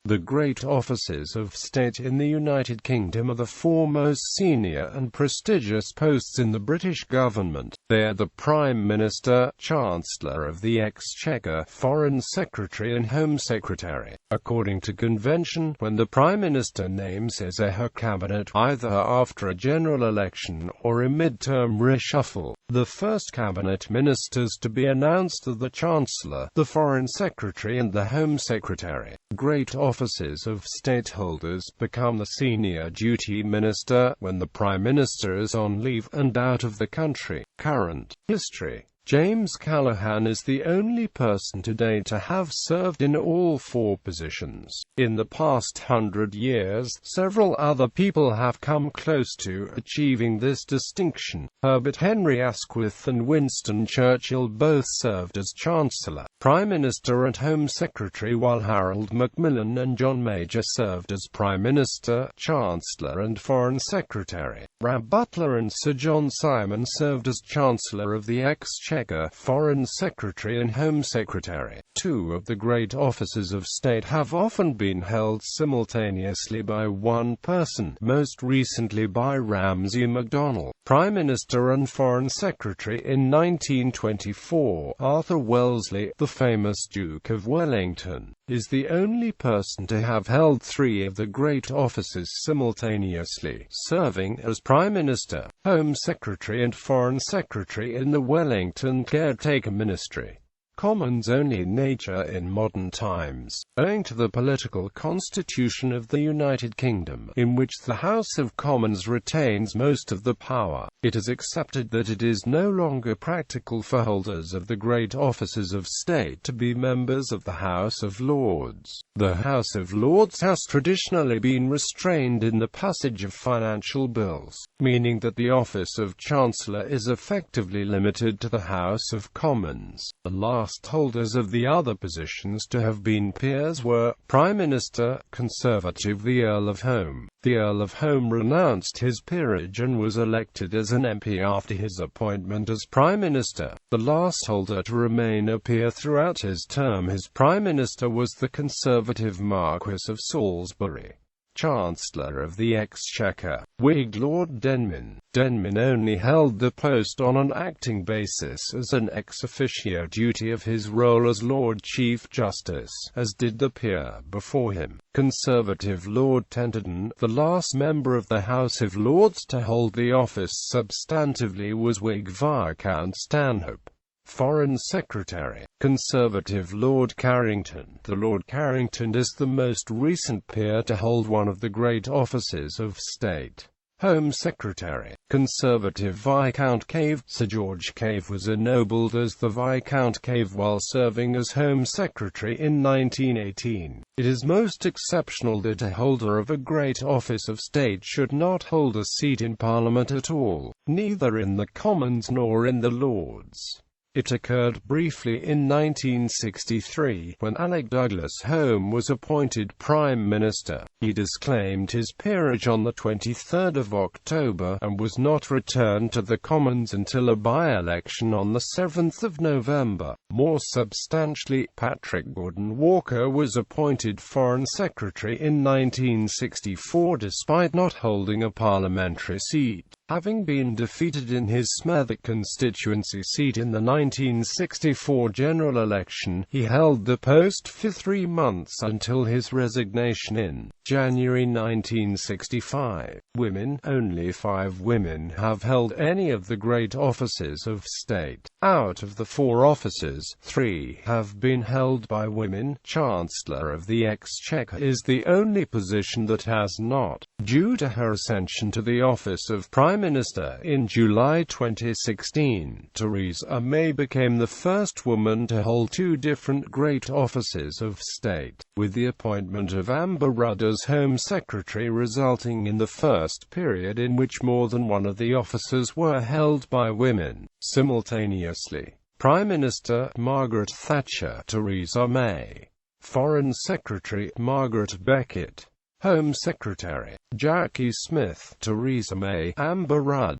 The great offices of state in the United Kingdom are the four most senior and prestigious posts in the British government. They are the Prime Minister, Chancellor of the Exchequer, Foreign Secretary and Home Secretary. According to convention, when the Prime Minister names his or her cabinet, either after a general election or a mid-term reshuffle, the first cabinet ministers to be announced are the Chancellor, the Foreign Secretary and the Home Secretary. Great offices of state holders become the senior duty minister when the Prime Minister is on leave and out of the country. Current history. James Callaghan is the only person today to have served in all four positions. In the past 100 years, several other people have come close to achieving this distinction. Herbert Henry Asquith and Winston Churchill both served as Chancellor, Prime Minister and Home Secretary, while Harold Macmillan and John Major served as Prime Minister, Chancellor and Foreign Secretary. Rab Butler and Sir John Simon served as Chancellor of the Exchequer, Foreign Secretary and Home Secretary. Two of the great offices of state have often been held simultaneously by one person, most recently by Ramsay MacDonald, Prime Minister and Foreign Secretary in 1924. Arthur Wellesley, the famous Duke of Wellington, is the only person to have held three of the great offices simultaneously, serving as Prime Minister, Home Secretary and Foreign Secretary in the Wellington caretaker ministry. Commons-only nature in modern times, owing to the political constitution of the United Kingdom, in which the House of Commons retains most of the power, it is accepted that it is no longer practical for holders of the great offices of state to be members of the House of Lords. The House of Lords has traditionally been restrained in the passage of financial bills, meaning that the office of Chancellor is effectively limited to the House of Commons. The last holders of the other positions to have been peers were Prime Minister, Conservative the Earl of Home. The Earl of Home renounced his peerage and was elected as an MP after his appointment as Prime Minister. The last holder to remain a peer throughout his term as Prime Minister was the Conservative Marquess of Salisbury. Chancellor of the Exchequer, Whig Lord Denman. Denman only held the post on an acting basis as an ex officio duty of his role as Lord Chief Justice, as did the peer before him, Conservative Lord Tenterden. The last member of the House of Lords to hold the office substantively was Whig Viscount Stanhope. Foreign Secretary, Conservative Lord Carrington. The Lord Carrington is the most recent peer to hold one of the great offices of state. Home Secretary, Conservative Viscount Cave. Sir George Cave was ennobled as the Viscount Cave while serving as Home Secretary in 1918. It is most exceptional that a holder of a great office of state should not hold a seat in Parliament at all, neither in the Commons nor in the Lords. It occurred briefly in 1963, when Alec Douglas Home was appointed Prime Minister. He disclaimed his peerage on the 23rd of October, and was not returned to the Commons until a by-election on the 7th of November. More substantially, Patrick Gordon Walker was appointed Foreign Secretary in 1964 despite not holding a parliamentary seat. Having been defeated in his Smethwick constituency seat in the 1964 general election, he held the post for 3 months until his resignation in January 1965. Women. Only 5 women have held any of the great offices of state. Out of the 4 offices, 3 have been held by women. Chancellor of the Exchequer is the only position that has not. Due to her ascension to the office of Prime Minister in July 2016, Theresa May became the first woman to hold 2 different great offices of state, with the appointment of Amber Rudd as Home Secretary resulting in the first period in which more than one of the offices were held by women. Simultaneously, Prime Minister, Margaret Thatcher, Theresa May. Foreign Secretary, Margaret Beckett. Home Secretary, Jackie Smith, Theresa May, Amber Rudd.